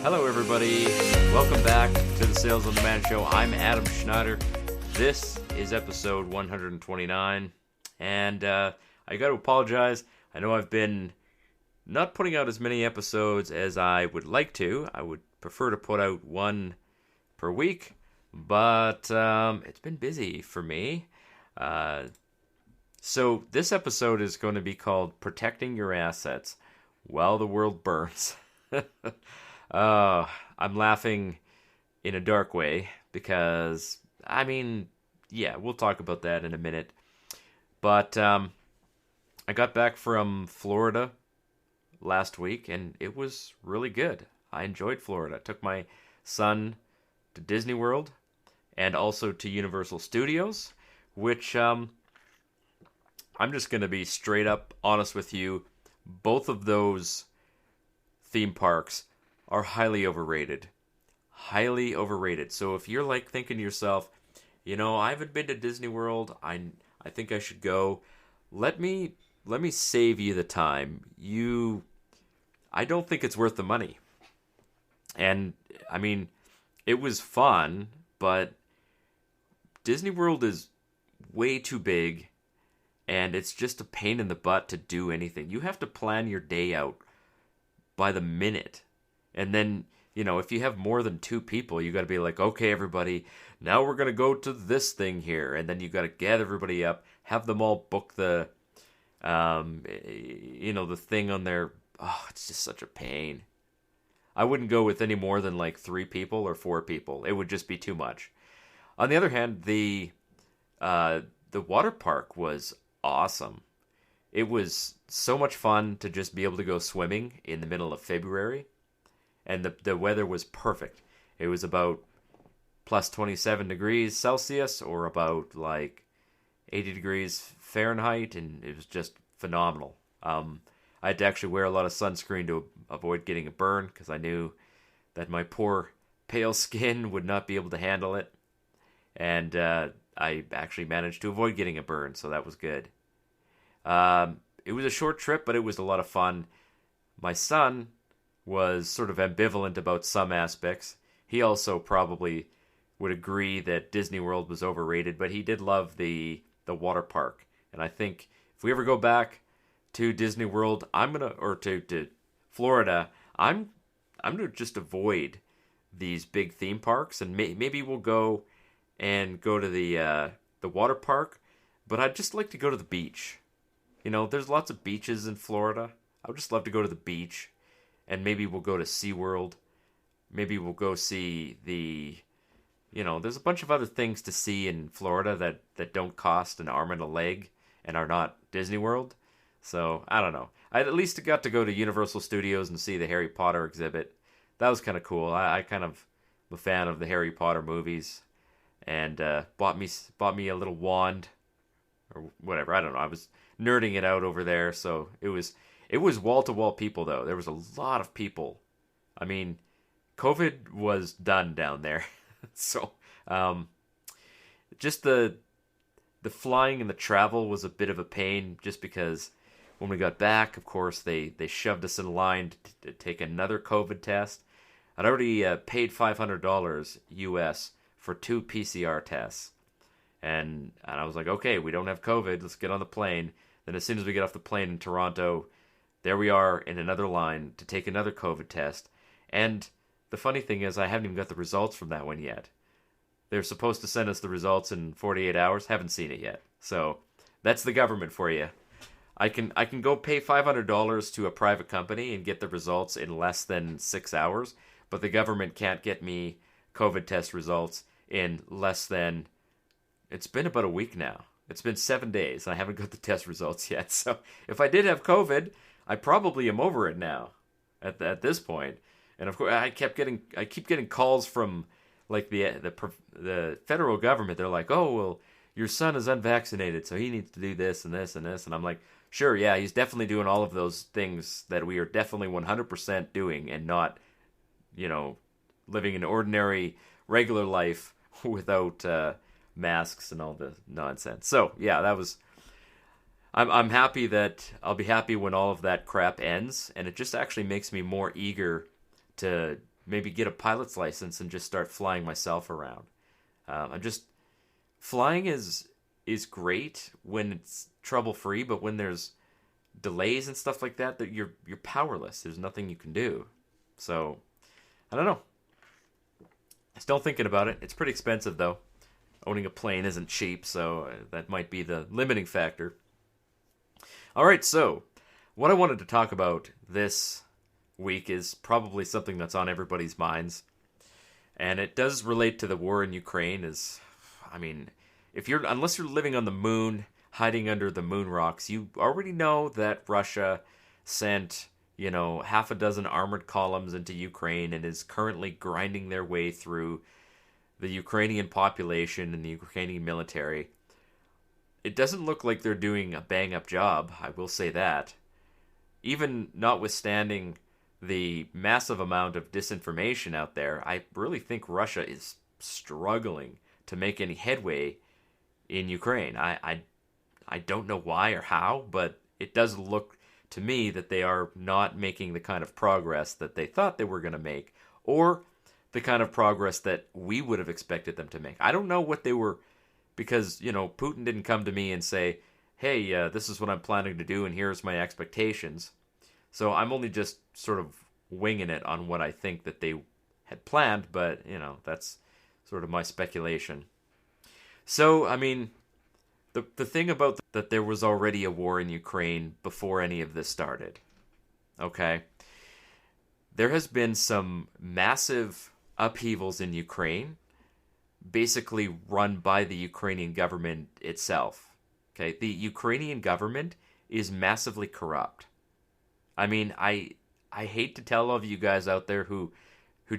Hello, everybody. Welcome back to the Sales on Demand Show. I'm Adam Schneider. This is episode 129, and I got to apologize. I know I've been not putting out as many episodes as I would like to. I would prefer to put out one per week, but it's been busy for me. So this episode is going to be called Protecting Your Assets While the World Burns. I'm laughing in a dark way because, we'll talk about that in a minute. But I got back from Florida last week, and it was really good. I enjoyed Florida. I took my son to Disney World and also to Universal Studios, which I'm just going to be straight up honest with you. Both of those theme parks are highly overrated. Highly overrated. So if you're like thinking to yourself, I haven't been to Disney World, I think I should go. Let me save you the time. I don't think it's worth the money. And it was fun, but Disney World is way too big, and it's just a pain in the butt to do anything. You have to plan your day out by the minute. And then, if you have more than two people, you got to be like, okay, everybody, now we're going to go to this thing here. And then you got to gather everybody up, have them all book the thing on their, it's just such a pain. I wouldn't go with any more than like 3 people or 4 people. It would just be too much. On the other hand, the water park was awesome. It was so much fun to just be able to go swimming in the middle of February. And the weather was perfect. It was about plus 27 degrees Celsius or about like 80 degrees Fahrenheit, and it was just phenomenal. I had to actually wear a lot of sunscreen to avoid getting a burn because I knew that my poor pale skin would not be able to handle it. And I actually managed to avoid getting a burn, so that was good. It was a short trip, but it was a lot of fun. My son was sort of ambivalent about some aspects. He also probably would agree that Disney World was overrated, but he did love the water park. And I think if we ever go back to Disney World, to Florida, I'm gonna just avoid these big theme parks, and maybe we'll go to the water park, but I'd just like to go to the beach. There's lots of beaches in Florida. I would just love to go to the beach. And maybe we'll go to SeaWorld. Maybe we'll go see there's a bunch of other things to see in Florida that don't cost an arm and a leg and are not Disney World. So, I don't know. I at least got to go to Universal Studios and see the Harry Potter exhibit. That was kind of cool. I kind of am a fan of the Harry Potter movies. And bought me a little wand or whatever. I don't know. I was nerding it out over there, so it was wall-to-wall people, though. There was a lot of people. COVID was done down there. So, just the flying and the travel was a bit of a pain, just because when we got back, of course, they shoved us in line to take another COVID test. I'd already paid $500 US for 2 PCR tests. And I was like, okay, we don't have COVID. Let's get on the plane. Then as soon as we get off the plane in Toronto, there we are in another line to take another COVID test. And the funny thing is, I haven't even got the results from that one yet. They're supposed to send us the results in 48 hours. Haven't seen it yet. So that's the government for you. I can go pay $500 to a private company and get the results in less than 6 hours. But the government can't get me COVID test results in less than... It's been about a week now. It's been 7 days, and I haven't got the test results yet. So if I did have COVID, I probably am over it now at this point. And of course, I keep getting calls from like the federal government. They're like, "Oh, well, your son is unvaccinated, so he needs to do this and this and this." And I'm like, "Sure, yeah, he's definitely doing all of those things that we are definitely 100% doing, and not, living an ordinary, regular life without masks and all the nonsense." So yeah, that was. I'm happy that I'll be happy when all of that crap ends, and it just actually makes me more eager to maybe get a pilot's license and just start flying myself around. I'm just flying is great when it's trouble free, but when there's delays and stuff like that, that you're powerless. There's nothing you can do. So I don't know. Still thinking about it. It's pretty expensive though. Owning a plane isn't cheap, so that might be the limiting factor. All right, so what I wanted to talk about this week is probably something that's on everybody's minds, and it does relate to the war in Ukraine. I mean, unless you're living on the moon, hiding under the moon rocks, you already know that Russia sent, half a dozen armored columns into Ukraine and is currently grinding their way through the Ukrainian population and the Ukrainian military. It doesn't look like they're doing a bang-up job, I will say that. Even notwithstanding the massive amount of disinformation out there, I really think Russia is struggling to make any headway in Ukraine. I don't know why or how, but it does look to me that they are not making the kind of progress that they thought they were going to make, or the kind of progress that we would have expected them to make. I don't know what they were, because, Putin didn't come to me and say, hey, this is what I'm planning to do and here's my expectations. So I'm only just sort of winging it on what I think that they had planned, but, that's sort of my speculation. So, I mean, the thing about that there was already a war in Ukraine before any of this started, okay? There has been some massive upheavals in Ukraine, basically run by the Ukrainian government itself. Okay, the Ukrainian government is massively corrupt. I mean, I hate to tell all of you guys out there who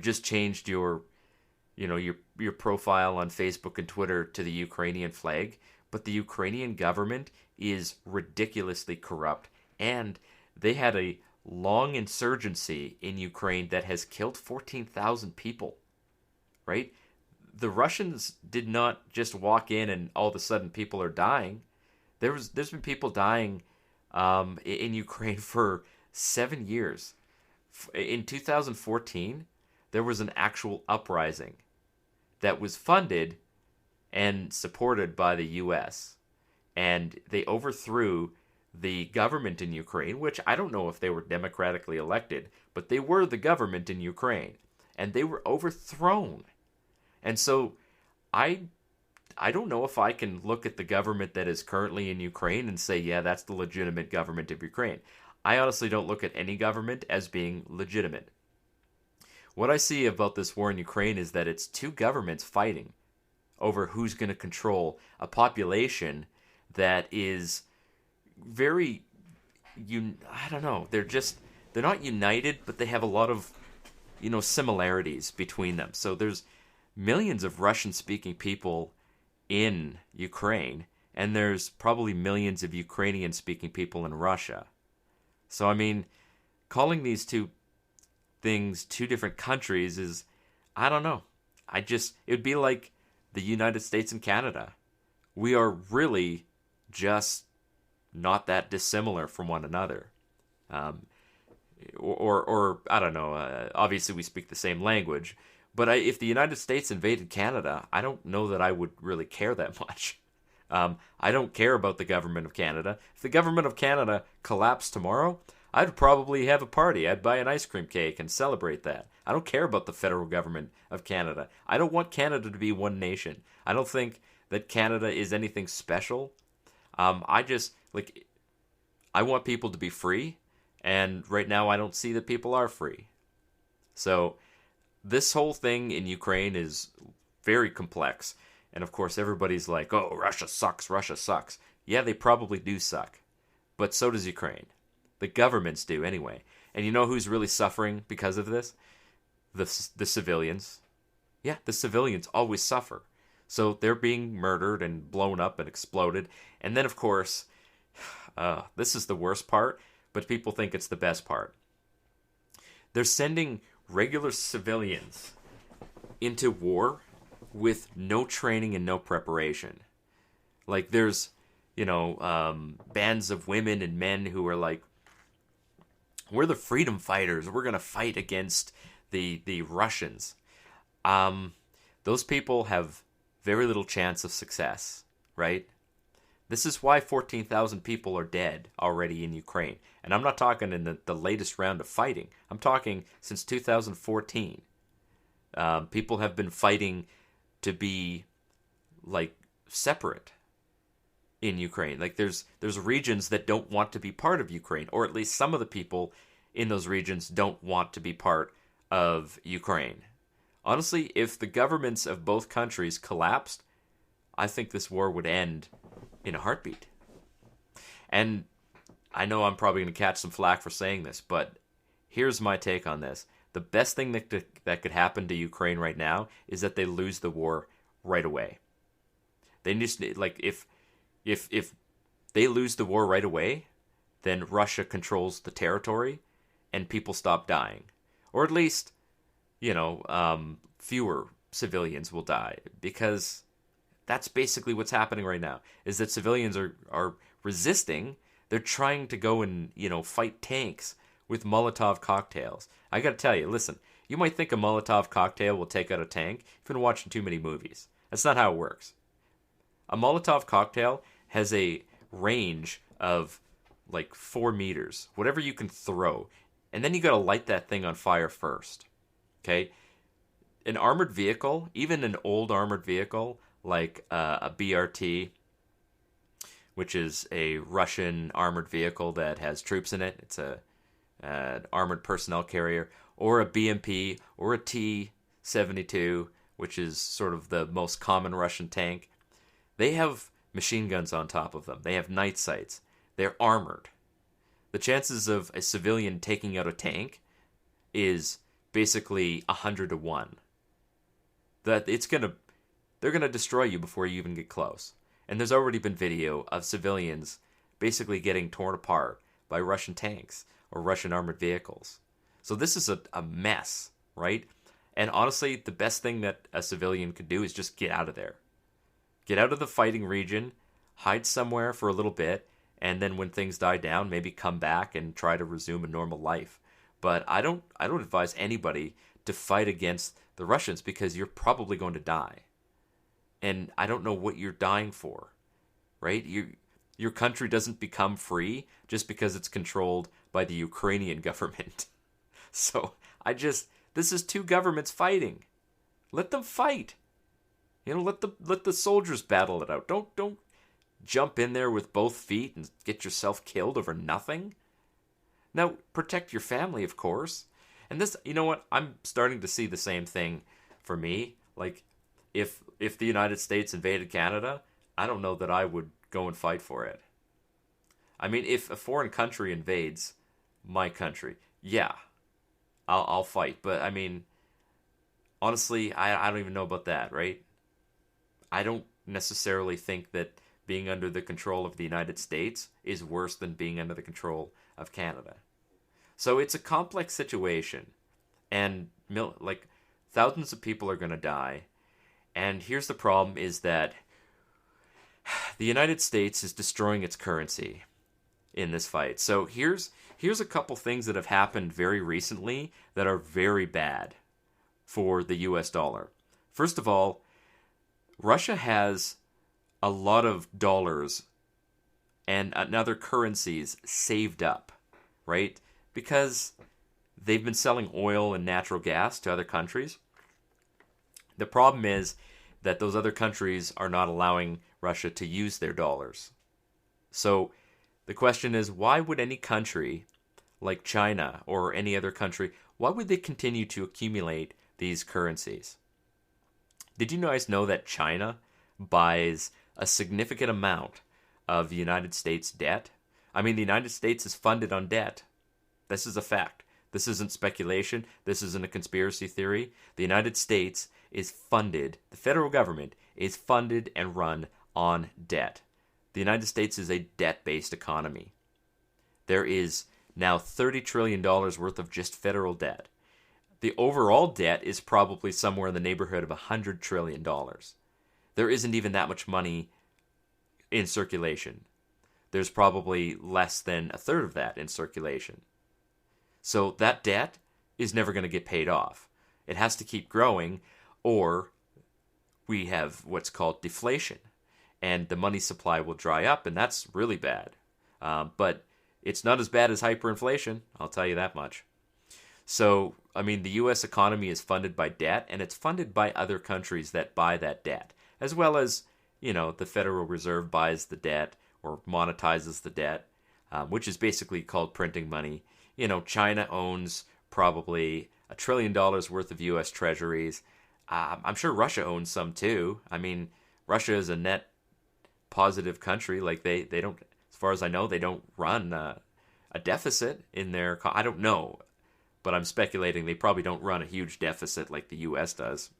just changed your profile on Facebook and Twitter to the Ukrainian flag, but the Ukrainian government is ridiculously corrupt, and they had a long insurgency in Ukraine that has killed 14,000 people, right? The Russians did not just walk in and all of a sudden people are dying. There's been people dying in Ukraine for 7 years. In 2014, there was an actual uprising that was funded and supported by the U.S., and they overthrew the government in Ukraine, which I don't know if they were democratically elected, but they were the government in Ukraine, and they were overthrown. And so I don't know if I can look at the government that is currently in Ukraine and say, yeah, that's the legitimate government of Ukraine. I honestly don't look at any government as being legitimate. What I see about this war in Ukraine is that it's two governments fighting over who's going to control a population that is very, I don't know, they're not united, but they have a lot of, similarities between them. So there's millions of Russian-speaking people in Ukraine, and there's probably millions of Ukrainian-speaking people in Russia. So, I mean, calling these two things two different countries is, I don't know. It would be like the United States and Canada. We are really just not that dissimilar from one another. Or I don't know, obviously we speak the same language, but if the United States invaded Canada, I don't know that I would really care that much. I don't care about the government of Canada. If the government of Canada collapsed tomorrow, I'd probably have a party. I'd buy an ice cream cake and celebrate that. I don't care about the federal government of Canada. I don't want Canada to be one nation. I don't think that Canada is anything special. I want people to be free, and right now I don't see that people are free. So this whole thing in Ukraine is very complex. And of course everybody's like, oh, Russia sucks, Russia sucks. Yeah, they probably do suck. But so does Ukraine. The governments do anyway. And you know who's really suffering because of this? The civilians. Yeah, the civilians always suffer. So they're being murdered and blown up and exploded. And then, of course, this is the worst part, but people think it's the best part. They're sending regular civilians into war with no training and no preparation. Like, there's, bands of women and men who are like, we're the freedom fighters. We're going to fight against the Russians. Those people have very little chance of success, right? This is why 14,000 people are dead already in Ukraine. And I'm not talking in the latest round of fighting. I'm talking since 2014. People have been fighting to be, like, separate in Ukraine. Like, there's regions that don't want to be part of Ukraine, or at least some of the people in those regions don't want to be part of Ukraine. Honestly, if the governments of both countries collapsed, I think this war would end in a heartbeat. And I know I'm probably going to catch some flack for saying this, but here's my take on this. The best thing that could happen to Ukraine right now is that they lose the war right away. They just, like, if they lose the war right away, then Russia controls the territory and people stop dying. Or at least, fewer civilians will die, because that's basically what's happening right now, is that civilians are resisting. They're trying to go and, fight tanks with Molotov cocktails. I gotta tell you, listen, you might think a Molotov cocktail will take out a tank. You've been watching too many movies. That's not how it works. A Molotov cocktail has a range of like 4 meters, whatever you can throw. And then you gotta light that thing on fire first. Okay? An armored vehicle, even an old armored vehicle, like a BRT, which is a Russian armored vehicle that has troops in it. It's an armored personnel carrier, or a BMP, or a T-72, which is sort of the most common Russian tank. They have machine guns on top of them. They have night sights. They're armored. The chances of a civilian taking out a tank is basically 100 to 1. They're gonna destroy you before you even get close. And there's already been video of civilians basically getting torn apart by Russian tanks or Russian armored vehicles. So this is a mess, right? And honestly, the best thing that a civilian could do is just get out of there. Get out of the fighting region, hide somewhere for a little bit, and then when things die down, maybe come back and try to resume a normal life. But I don't advise anybody to fight against the Russians, because you're probably going to die. And I don't know what you're dying for, right? Your country doesn't become free just because it's controlled by the Ukrainian government. So this is two governments fighting. Let them fight. Let the soldiers battle it out. Don't jump in there with both feet and get yourself killed over nothing. Now, protect your family, of course. And this, you know what? I'm starting to see the same thing for me. Like, if the United States invaded Canada, I don't know that I would go and fight for it. I mean, if a foreign country invades my country, yeah, I'll fight. But I mean, honestly, I don't even know about that, right? I don't necessarily think that being under the control of the United States is worse than being under the control of Canada. So it's a complex situation, and like thousands of people are going to die. And here's the problem, is that the United States is destroying its currency in this fight. So here's a couple things that have happened very recently that are very bad for the US dollar. First of all, Russia has a lot of dollars and other currencies saved up, right? Because they've been selling oil and natural gas to other countries. The problem is that those other countries are not allowing Russia to use their dollars. So the question is, why would any country like China or any other country, why would they continue to accumulate these currencies? Did you guys know that China buys a significant amount of the United States debt? I mean, the United States is funded on debt. This is a fact. This isn't speculation. This isn't a conspiracy theory. The United States is funded, the federal government is funded and run on debt. The United States is a debt-based economy. There is now $30 trillion worth of just federal debt. The overall debt is probably somewhere in the neighborhood of $100 trillion. There isn't even that much money in circulation. There's probably less than a third of that in circulation. So that debt is never going to get paid off. It has to keep growing, or we have what's called deflation, and the money supply will dry up, and that's really bad. But it's not as bad as hyperinflation, I'll tell you that much. So, I mean, the U.S. economy is funded by debt, and it's funded by other countries that buy that debt, as well as, the Federal Reserve buys the debt or monetizes the debt, which is basically called printing money. China owns probably $1 trillion worth of U.S. treasuries. I'm sure Russia owns some too. I mean, Russia is a net positive country. Like they don't, as far as I know, they don't run a deficit in their. I don't know, but I'm speculating they probably don't run a huge deficit like the U.S. does.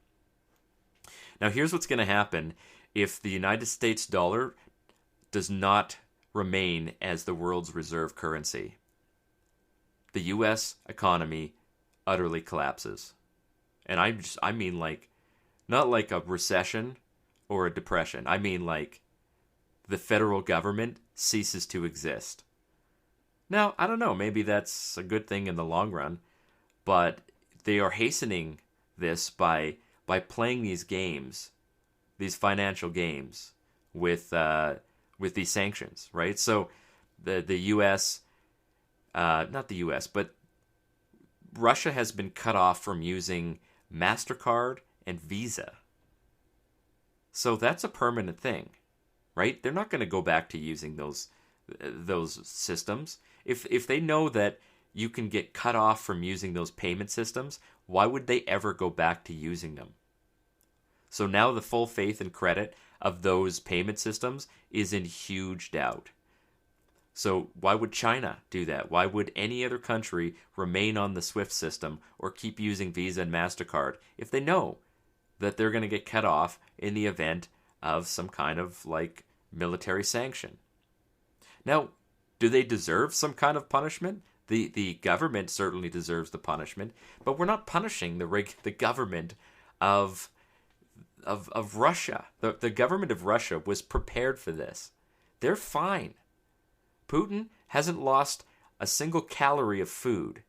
Now, here's what's going to happen if the United States dollar does not remain as the world's reserve currency. The U.S. economy utterly collapses. And I mean like, not like a recession or a depression. I mean like the federal government ceases to exist. Now, I don't know, maybe that's a good thing in the long run, but they are hastening this by playing these games, these financial games with these sanctions, right? So the U.S., not the U.S., but Russia has been cut off from using MasterCard and Visa. So that's a permanent thing, right? They're not going to go back to using those systems. If they know that you can get cut off from using those payment systems, why would they ever go back to using them? So now the full faith and credit of those payment systems is in huge doubt. So why would China do that? Why would any other country remain on the SWIFT system or keep using Visa and MasterCard if they know that they're going to get cut off in the event of some kind of like military sanction? Now, do they deserve some kind of punishment? The government certainly deserves the punishment, but we're not punishing the government of Russia. The government of Russia was prepared for this. They're fine. Putin hasn't lost a single calorie of food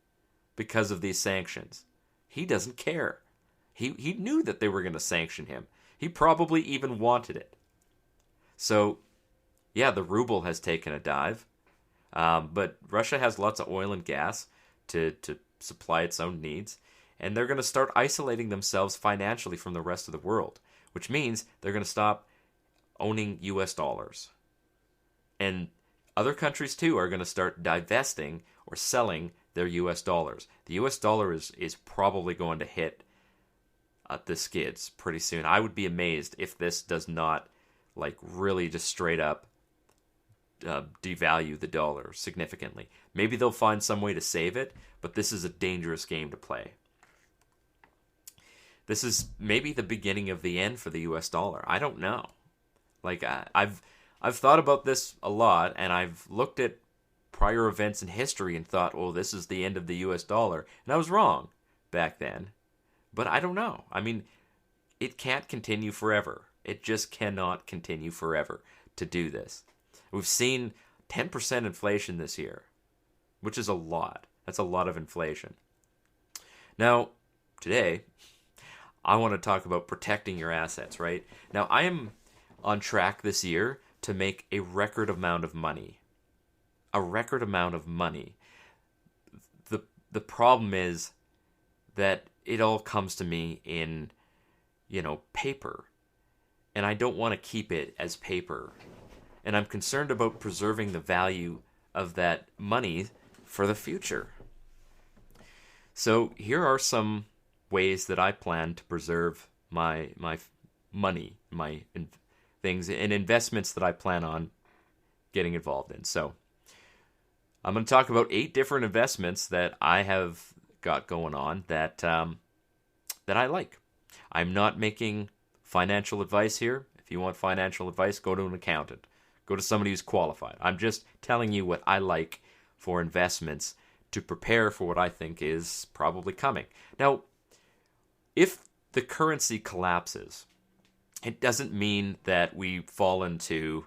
because of these sanctions. He doesn't care. He knew that they were going to sanction him. He probably even wanted it. So, yeah, the ruble has taken a dive. But Russia has lots of oil and gas to supply its own needs. And they're going to start isolating themselves financially from the rest of the world, which means they're going to stop owning U.S. dollars. And other countries, too, are going to start divesting or selling their U.S. dollars. The U.S. dollar is probably going to hit the skids pretty soon. I would be amazed if this does not like really just straight up devalue the dollar significantly. Maybe they'll find some way to save it, but this is a dangerous game to play. This is maybe the beginning of the end for the U.S. dollar. I don't know. Like I've thought about this a lot, and I've looked at prior events in history and thought, oh, this is the end of the U.S. dollar. And I was wrong back then. But I don't know. I mean, it can't continue forever. It just cannot continue forever to do this. We've seen 10% inflation this year, which is a lot. That's a lot of inflation. Now, today, I want to talk about protecting your assets, right? Now, I am on track this year to make a record amount of money. A record amount of money. The problem is that it all comes to me in, paper. And I don't want to keep it as paper. And I'm concerned about preserving the value of that money for the future. So here are some ways that I plan to preserve my money, my things, and investments that I plan on getting involved in. So I'm going to talk about 8 different investments that I have got going on that I like. I'm not making financial advice here. If you want financial advice, go to an accountant. Go to somebody who's qualified. I'm just telling you what I like for investments to prepare for what I think is probably coming. Now, if the currency collapses, it doesn't mean that we fall into,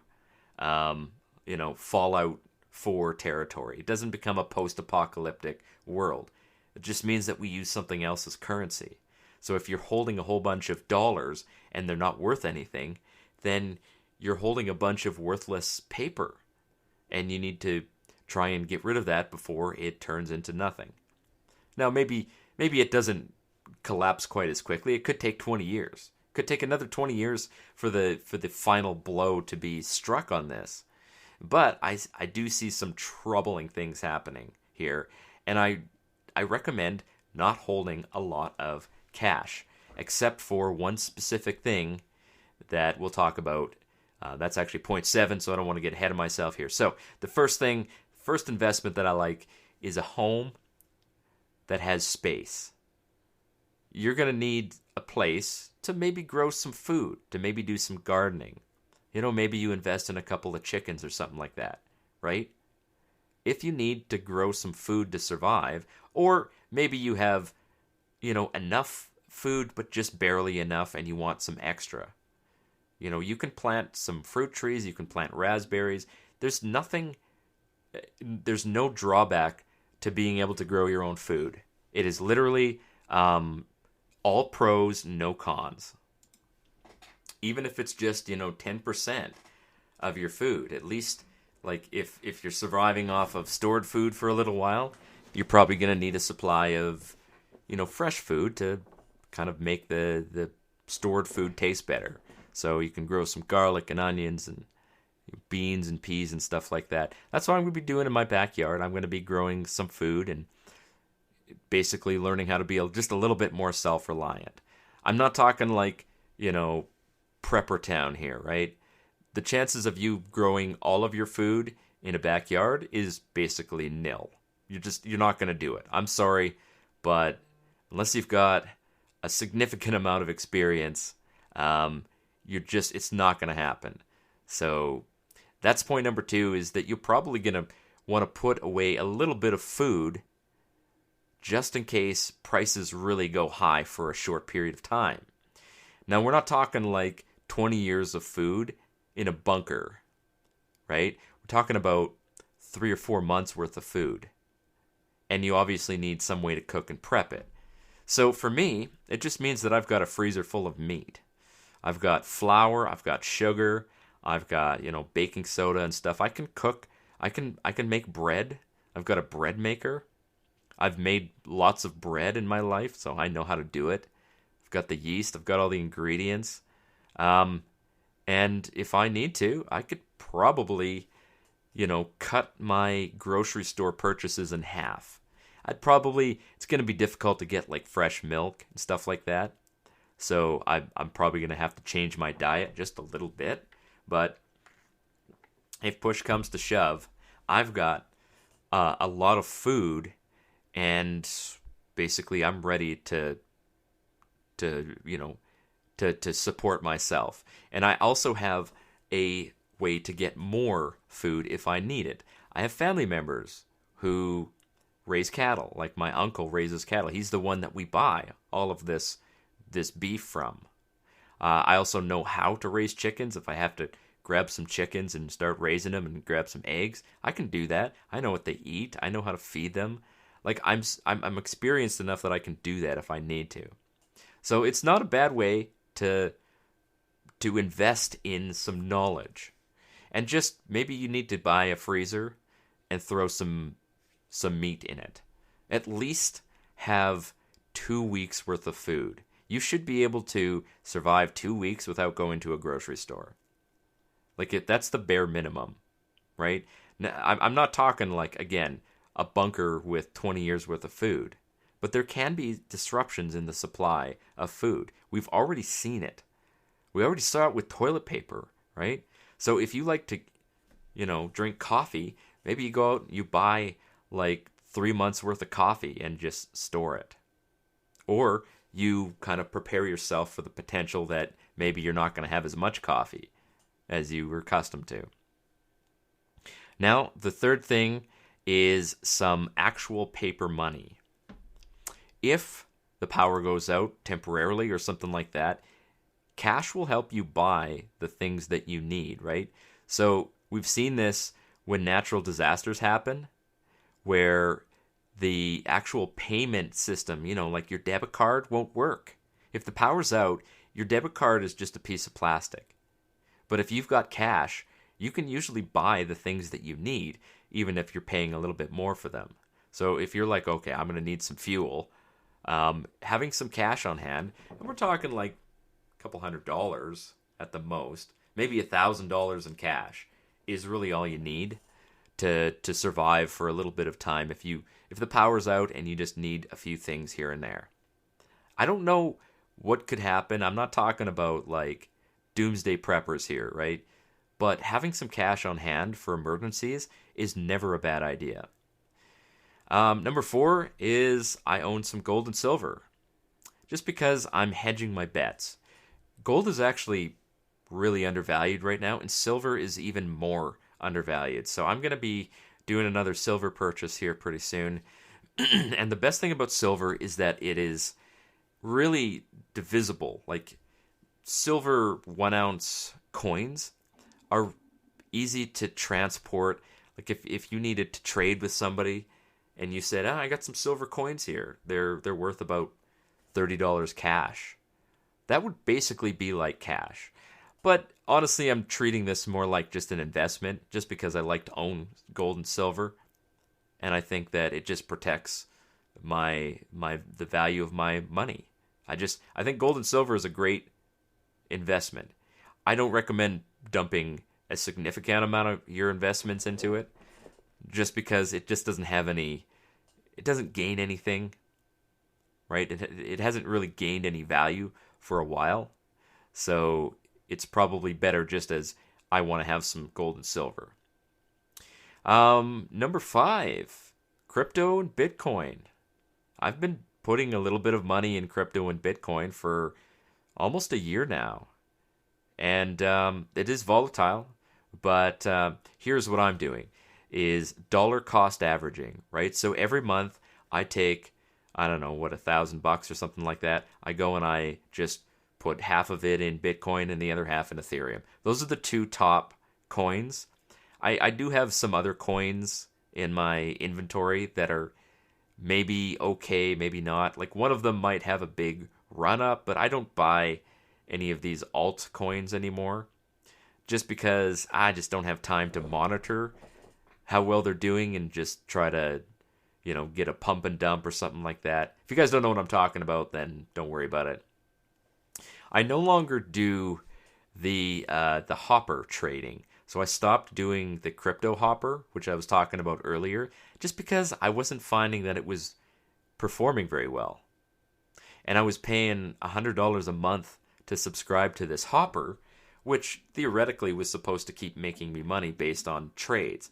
Fallout 4 territory. It doesn't become a post-apocalyptic world. It just means that we use something else as currency. So if you're holding a whole bunch of dollars and they're not worth anything, then you're holding a bunch of worthless paper. And you need to try and get rid of that before it turns into nothing. Now, maybe it doesn't collapse quite as quickly. It could take 20 years. It could take another 20 years for the final blow to be struck on this. But I do see some troubling things happening here, and I recommend not holding a lot of cash, except for one specific thing that we'll talk about. That's actually point 7, so I don't want to get ahead of myself here. So the first investment that I like is a home that has space. You're going to need a place to maybe grow some food, to maybe do some gardening. Maybe you invest in a couple of chickens or something like that, right? If you need to grow some food to survive, or maybe you have, enough food, but just barely enough, and you want some extra. You can plant some fruit trees, you can plant raspberries. There's no drawback to being able to grow your own food. It is literally all pros, no cons. Even if it's just, 10% of your food, at least, like, if you're surviving off of stored food for a little while, you're probably going to need a supply of, fresh food to kind of make the stored food taste better. So you can grow some garlic and onions and beans and peas and stuff like that. That's what I'm going to be doing in my backyard. I'm going to be growing some food and basically learning how to be just a little bit more self-reliant. I'm not talking like, prepper town here, right? The chances of you growing all of your food in a backyard is basically nil. You're not going to do it. I'm sorry, but unless you've got a significant amount of experience, it's not going to happen. So that's point number 2, is that you're probably going to want to put away a little bit of food just in case prices really go high for a short period of time. Now, we're not talking like 20 years of food in a bunker, right? We're talking about 3 or 4 months worth of food. And you obviously need some way to cook and prep it. So for me, it just means that I've got a freezer full of meat. I've got flour, I've got sugar, I've got, baking soda and stuff. I can cook, I can make bread. I've got a bread maker. I've made lots of bread in my life, so I know how to do it. I've got the yeast, I've got all the ingredients. And if I need to, I could probably, cut my grocery store purchases in half. It's going to be difficult to get like fresh milk and stuff like that. So I'm probably going to have to change my diet just a little bit. But if push comes to shove, I've got a lot of food, and basically I'm ready to support myself. And I also have a way to get more food if I need it. I have family members who raise cattle, like my uncle raises cattle. He's the one that we buy all of this beef from. I also know how to raise chickens. If I have to grab some chickens and start raising them and grab some eggs, I can do that. I know what they eat. I know how to feed them. Like I'm experienced enough that I can do that if I need to. So it's not a bad way to invest in some knowledge. And just maybe you need to buy a freezer and throw some meat in it. At least have 2 weeks worth of food. You should be able to survive 2 weeks without going to a grocery store. That's the bare minimum, right? Now, I'm not talking like, again, a bunker with 20 years worth of food. But there can be disruptions in the supply of food. We've already seen it. We already saw it with toilet paper, right? So if you like to, drink coffee, maybe you go out and you buy like 3 months worth of coffee and just store it. Or you kind of prepare yourself for the potential that maybe you're not going to have as much coffee as you were accustomed to. Now, the third thing is some actual paper money. If the power goes out temporarily or something like that, cash will help you buy the things that you need, right? So we've seen this when natural disasters happen, where the actual payment system, like your debit card won't work. If the power's out, your debit card is just a piece of plastic. But if you've got cash, you can usually buy the things that you need, even if you're paying a little bit more for them. So if you're like, okay, I'm going to need some fuel, having some cash on hand, and we're talking like a couple $100 at the most, maybe $1,000 in cash, is really all you need to survive for a little bit of time if the power's out and you just need a few things here and there. I don't know what could happen. I'm not talking about like doomsday preppers here, right? But having some cash on hand for emergencies is never a bad idea. Number 4 is I own some gold and silver, just because I'm hedging my bets. Gold is actually really undervalued right now, and silver is even more undervalued. So I'm going to be doing another silver purchase here pretty soon. And the best thing about silver is that it is really divisible. Like silver 1 ounce coins are easy to transport. Like if you needed to trade with somebody and you said, I got some silver coins here. They're worth about $30 cash. That would basically be like cash. But honestly, I'm treating this more like just an investment, just because I like to own gold and silver, and I think that it just protects the value of my money. I think gold and silver is a great investment. I don't recommend dumping a significant amount of your investments into it, just because it just doesn't have any. It doesn't gain anything, right? It hasn't really gained any value for a while, so it's probably better just as I want to have some gold and silver. Number 5, crypto and Bitcoin. I've been putting a little bit of money in crypto and Bitcoin for almost a year now. And it is volatile, but here's what I'm doing is dollar cost averaging, right? So every month I take, I don't know, $1,000 or something like that. I go and I just put half of it in Bitcoin and the other half in Ethereum. Those are the 2 top coins. I do have some other coins in my inventory that are maybe okay, maybe not. Like one of them might have a big run up, but I don't buy any of these altcoins anymore, just because I just don't have time to monitor how well they're doing and just try to, get a pump and dump or something like that. If you guys don't know what I'm talking about, then don't worry about it. I no longer do the hopper trading. So I stopped doing the crypto hopper, which I was talking about earlier, just because I wasn't finding that it was performing very well. And I was paying $100 a month to subscribe to this hopper, which theoretically was supposed to keep making me money based on trades,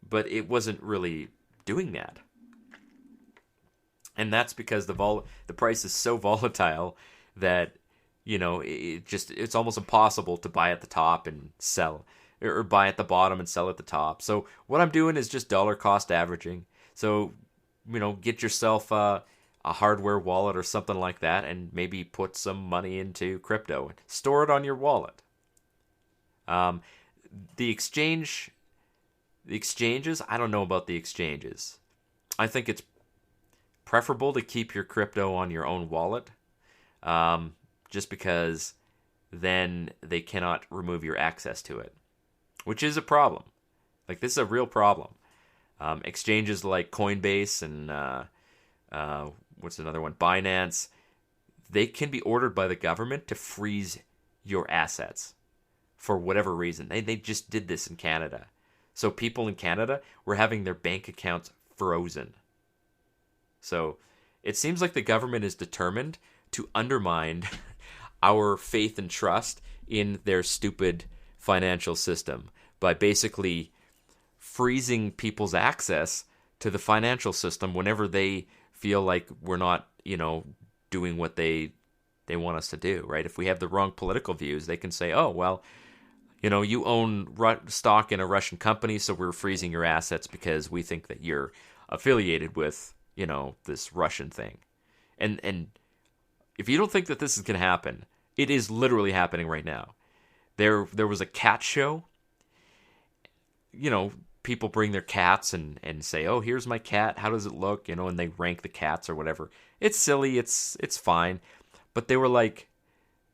but it wasn't really doing that. And that's because the price is so volatile that it's almost impossible to buy at the top and sell, or buy at the bottom and sell at the top. So what I'm doing is just dollar cost averaging. So get yourself a hardware wallet or something like that, and maybe put some money into crypto and store it on your wallet. The exchanges, I don't know about the exchanges. I think it's preferable to keep your crypto on your own wallet, just because then they cannot remove your access to it, which is a problem. Like, this is a real problem. Exchanges like Coinbase and what's another one? Binance, they can be ordered by the government to freeze your assets for whatever reason. They just did this in Canada. So people in Canada were having their bank accounts frozen. So it seems like the government is determined to undermine our faith and trust in their stupid financial system by basically freezing people's access to the financial system whenever they feel like we're not, doing what they want us to do, right? If we have the wrong political views, they can say, oh, well, you own stock in a Russian company, so we're freezing your assets because we think that you're affiliated with, this Russian thing. And if you don't think that this is going to happen, it is literally happening right now. There was a cat show. people bring their cats and say, oh, here's my cat. How does it look? And they rank the cats or whatever. It's silly. It's fine. But they were like,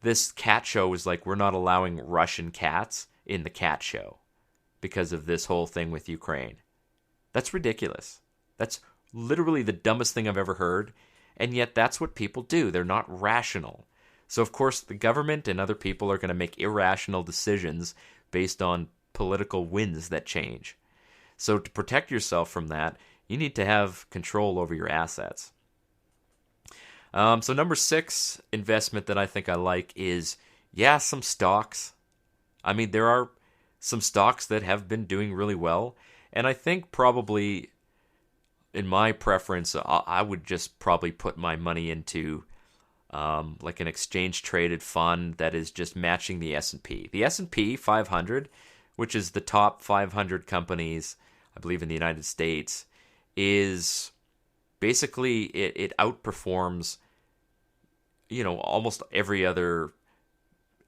this cat show was like, we're not allowing Russian cats in the cat show because of this whole thing with Ukraine. That's ridiculous. That's literally the dumbest thing I've ever heard. And yet that's what people do. They're not rational. So, of course, the government and other people are going to make irrational decisions based on political winds that change. So to protect yourself from that, you need to have control over your assets. So number 6 investment that I think I like is, some stocks. I mean, there are some stocks that have been doing really well. And I think probably, in my preference, I would just probably put my money into like an exchange-traded fund that is just matching the S&P. The S&P 500, which is the top 500 companies, I believe, in the United States, is basically, it outperforms, almost every other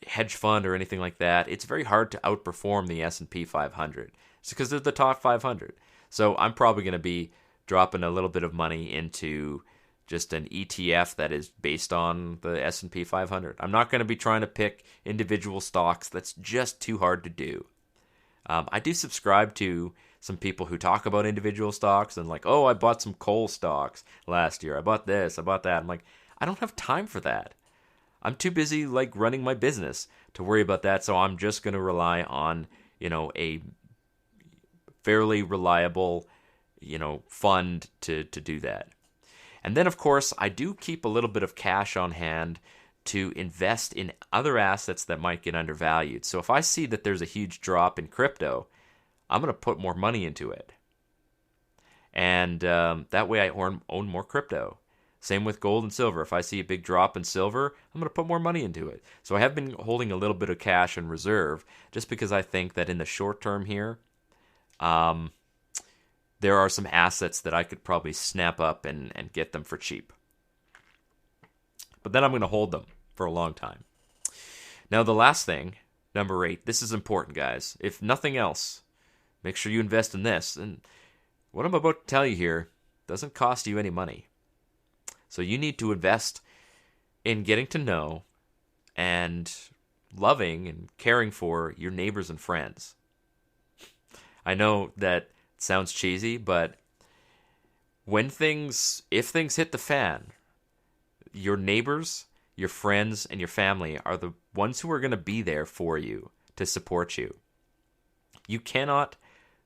hedge fund or anything like that. It's very hard to outperform the S&P 500. It's because they're the top 500. So I'm probably going to be dropping a little bit of money into just an ETF that is based on the S&P 500. I'm not going to be trying to pick individual stocks. That's just too hard to do. I do subscribe to some people who talk about individual stocks and like, oh, I bought some coal stocks last year. I bought this, I bought that. I'm like, I don't have time for that. I'm too busy like running my business to worry about that. So I'm just going to rely on, a fairly reliable, fund to do that. And then, of course, I do keep a little bit of cash on hand to invest in other assets that might get undervalued. So if I see that there's a huge drop in crypto, I'm going to put more money into it. And that way I own more crypto. Same with gold and silver. If I see a big drop in silver, I'm going to put more money into it. So I have been holding a little bit of cash in reserve just because I think that in the short term here, there are some assets that I could probably snap up and get them for cheap. But then I'm going to hold them for a long time. Now, the last thing, number 8, this is important, guys. If nothing else, make sure you invest in this. And what I'm about to tell you here doesn't cost you any money. So you need to invest in getting to know and loving and caring for your neighbors and friends. I know that sounds cheesy, but if things hit the fan, your neighbors, your friends, and your family are the ones who are going to be there for you to support you. You cannot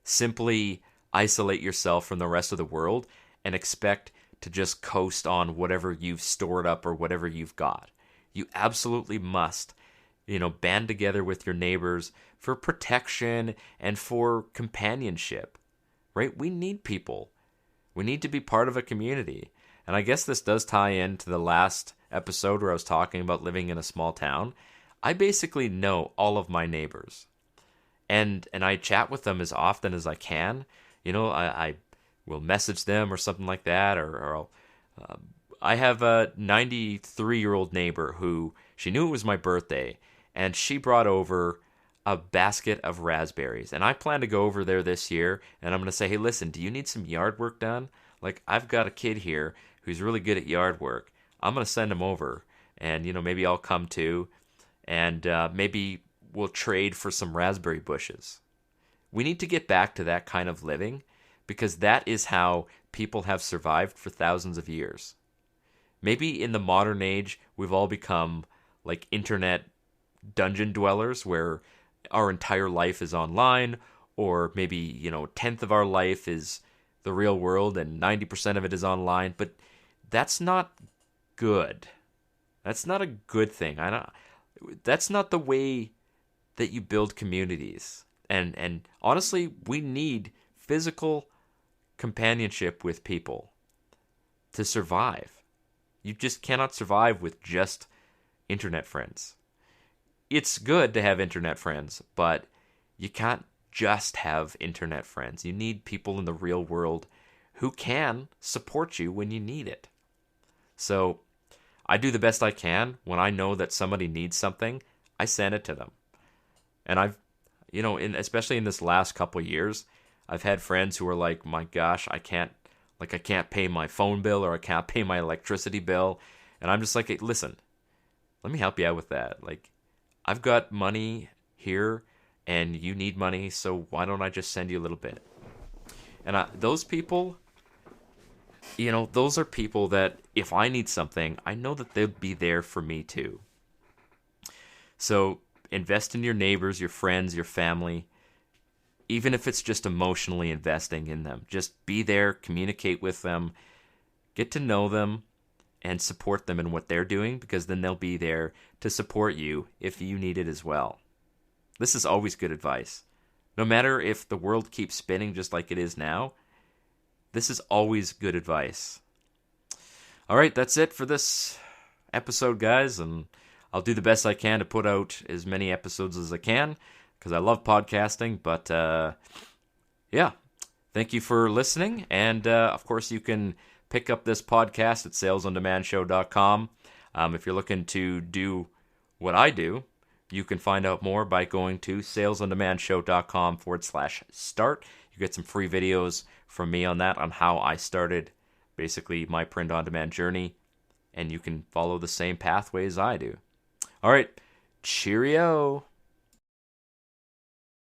simply isolate yourself from the rest of the world and expect to just coast on whatever you've stored up or whatever you've got. You absolutely must, band together with your neighbors for protection and for companionship. Right? We need people. We need to be part of a community. And I guess this does tie into the last episode where I was talking about living in a small town. I basically know all of my neighbors. And I chat with them as often as I can. I will message them or something like that. Or I have a 93-year-old neighbor who, she knew it was my birthday, and she brought over a basket of raspberries. And I plan to go over there this year, and I'm going to say, hey, listen, do you need some yard work done? Like, I've got a kid here who's really good at yard work. I'm going to send him over, and, maybe I'll come too, and maybe we'll trade for some raspberry bushes. We need to get back to that kind of living, because that is how people have survived for thousands of years. Maybe in the modern age, we've all become like internet dungeon dwellers where our entire life is online, or maybe, 1/10 of our life is the real world and 90% of it is online. But that's not good. That's not a good thing. That's not the way that you build communities. And honestly, we need physical companionship with people to survive. You just cannot survive with just internet friends. It's good to have internet friends, but you can't just have internet friends. You need people in the real world who can support you when you need it. So I do the best I can. When I know that somebody needs something, I send it to them. And I've, especially in this last couple years, I've had friends who are like, my gosh, I can't pay my phone bill, or I can't pay my electricity bill. And I'm just like, hey, listen, let me help you out with that. Like, I've got money here and you need money, so why don't I just send you a little bit? And those people, those are people that if I need something, I know that they'll be there for me too. So invest in your neighbors, your friends, your family, even if it's just emotionally investing in them. Just be there, communicate with them, get to know them, and support them in what they're doing, because then they'll be there to support you if you need it as well. This is always good advice. No matter if the world keeps spinning just like it is now, this is always good advice. All right, that's it for this episode, guys, and I'll do the best I can to put out as many episodes as I can, because I love podcasting. But yeah, thank you for listening, and of course you can pick up this podcast at salesondemandshow.com. If you're looking to do what I do, you can find out more by going to salesondemandshow.com/start. You get some free videos from me on that, on how I started basically my print-on-demand journey, and you can follow the same pathway as I do. All right, cheerio.